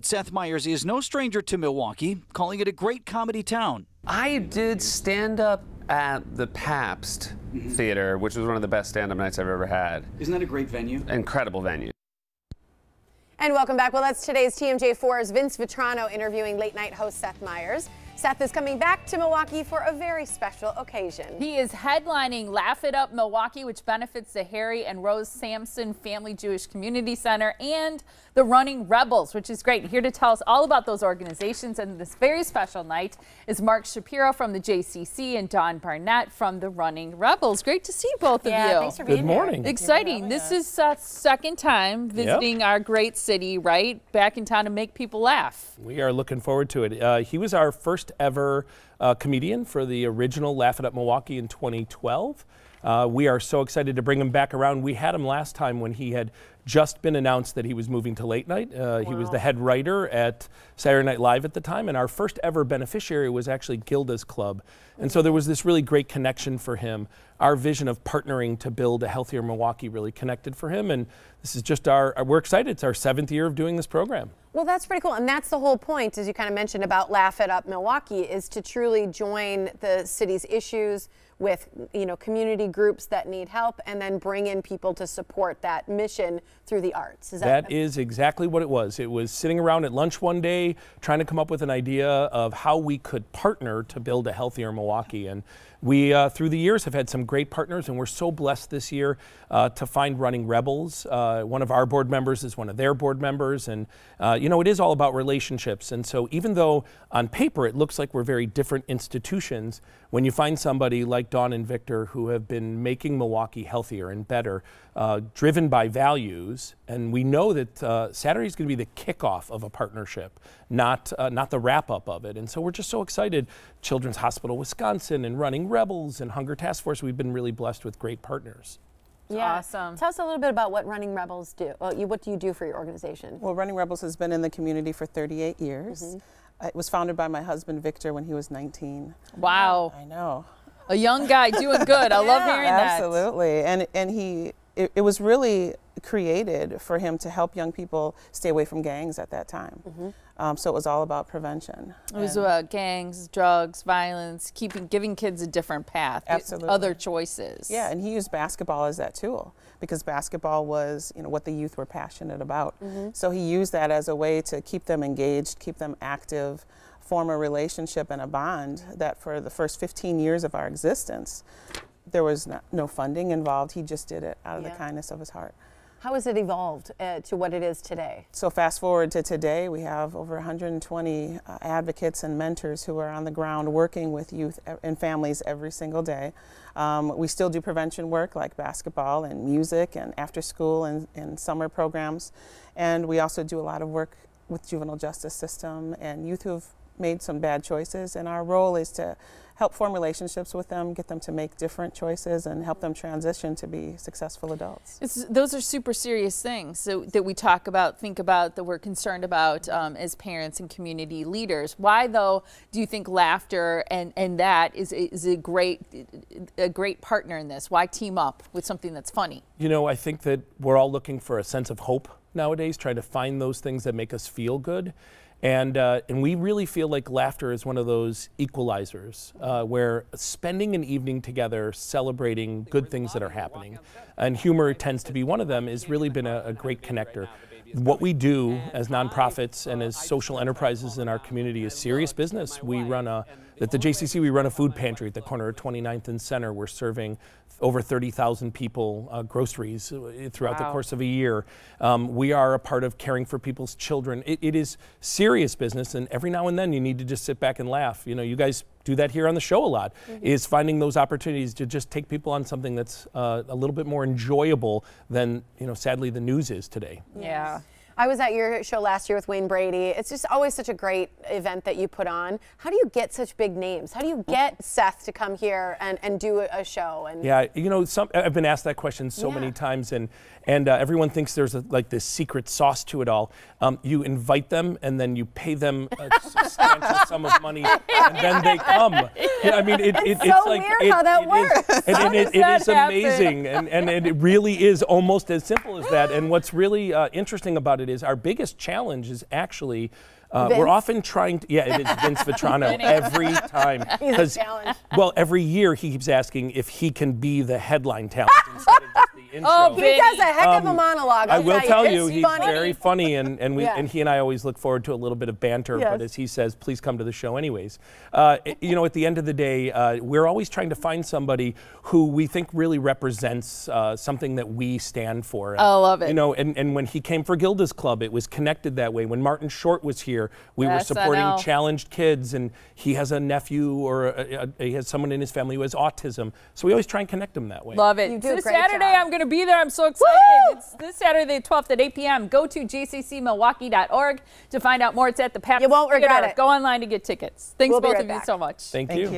Seth Meyers is no stranger to Milwaukee, calling it a great comedy town. I did stand up at the Pabst Theater, which was one of the best stand-up nights I've ever had. Isn't that a great venue? Incredible venue. And welcome back. Well, that's today's TMJ4's Vince Vitrano interviewing late night host Seth Meyers. Seth is coming back to Milwaukee for a very special occasion. He is headlining Laugh It Up Milwaukee, which benefits the Harry and Rose Sampson Family Jewish Community Center and the Running Rebels, which is great. Here to tell us all about those organizations and this very special night is Mark Shapiro from the JCC and Dawn Barnett from the Running Rebels. Great to see both of you. Thanks for being Good morning. here. Exciting. This is Seth's second time visiting our great city, right? Back in town to make people laugh. We are looking forward to it. He was our first ever comedian for the original Laugh It Up Milwaukee in 2012. We are so excited to bring him back around. We had him last time when he had just been announced that he was moving to late night. He was the head writer at Saturday Night Live at the time, and our first ever beneficiary was actually Gilda's Club. And so there was this really great connection for him. Our vision of partnering to build a healthier Milwaukee really connected for him, and this is just we're excited. It's our 7th year of doing this program. Well, that's pretty cool. And that's the whole point, as you kind of mentioned about Laugh It Up Milwaukee, is to truly join the city's issues with, you know, community groups that need help and then bring in people to support that mission through the arts. That is exactly what it was. It was sitting around at lunch one day trying to come up with an idea of how we could partner to build a healthier Milwaukee. And we, through the years, have had some great partners, and we're so blessed this year to find Running Rebels. One of our board members is one of their board members, and you know, it is all about relationships. And so even though on paper it looks like we're very different institutions, when you find somebody like Dawn and Victor who have been making Milwaukee healthier and better, driven by values, and we know that Saturday is going to be the kickoff of a partnership, not the wrap-up of it. And so we're just so excited. Children's Hospital Wisconsin and Running Rebels and Hunger Task Force, we've been really blessed with great partners. Yeah. Awesome. Tell us a little bit about what Running Rebels do. Well, what do you do for your organization? Well, Running Rebels has been in the community for 38 years. It was founded by my husband, Victor, when he was 19. Wow. I know. A young guy doing good. I love hearing that. Absolutely. And it was really created for him to help young people stay away from gangs at that time. So it was all about prevention. It was about gangs, drugs, violence, giving kids a different path, other choices. Yeah, and he used basketball as that tool because basketball was, you know, what the youth were passionate about. So he used that as a way to keep them engaged, keep them active, form a relationship and a bond that for the first 15 years of our existence, there was no funding involved. He just did it out of the kindness of his heart. How has it evolved to what it is today? So fast forward to today, we have over 120 advocates and mentors who are on the ground working with youth and families every single day. We still do prevention work like basketball and music and after school and summer programs. And we also do a lot of work with juvenile justice system and youth who've made some bad choices. And our role is to help form relationships with them, get them to make different choices, and help them transition to be successful adults. Those are super serious things that we talk about, think about, that we're concerned about as parents and community leaders. Why, though, do you think laughter and that is a great partner in this? Why team up with something that's funny? You know, I think that we're all looking for a sense of hope nowadays, trying to find those things that make us feel good. And we really feel like laughter is one of those equalizers where spending an evening together celebrating good things that are happening, and humor tends to be one of them, has really been a great connector. What we do as nonprofits and as social enterprises in our community is serious business. We run at the JCC, we run a food pantry at the corner of 29th and Center. We're serving over 30,000 people groceries throughout the course of a year. We are a part of caring for people's children. It is serious business, and every now and then you need to just sit back and laugh. You know, you guys do that here on the show a lot, is finding those opportunities to just take people on something that's a little bit more enjoyable than, you know, sadly the news is today. Yeah. I was at your show last year with Wayne Brady. It's just always such a great event that you put on. How do you get such big names? How do you get Seth to come here and do a show? And yeah, you know, I've been asked that question so many times, and everyone thinks there's like this secret sauce to it all. You invite them, and then you pay them a substantial sum of money, and then they come. I mean, it's so like weird how that works. It is amazing, and it really is almost as simple as that. And what's really interesting about it is our biggest challenge is actually. We're often trying to, it is Vince Vitrano every time. He's a challenge. Well, every year he keeps asking if he can be the headline talent instead of just the intro. Oh, He does a heck of a monologue. I will tell you, It's he's funny. very funny, and Yeah. he and I always look forward to a little bit of banter. Yes. But as he says, please come to the show anyways. You know, at the end of the day, we're always trying to find somebody who we think really represents something that we stand for. I love it. You know, and when he came for Gilda's Club, it was connected that way. When Martin Short was here, we were Yes, I supporting know. challenged kids, and he has a nephew or he has someone in his family who has autism. So we always try and connect them that way. Love it. You do a This great Saturday, job. I'm going to be there. I'm so excited. Woo! It's this Saturday, the 12th at 8 p.m. Go to jccmilwaukee.org to find out more. It's at the Pabst You won't regret Theater. it. Go online to get tickets. Thanks We'll be both right of you back. so much. Thank Thank you. you.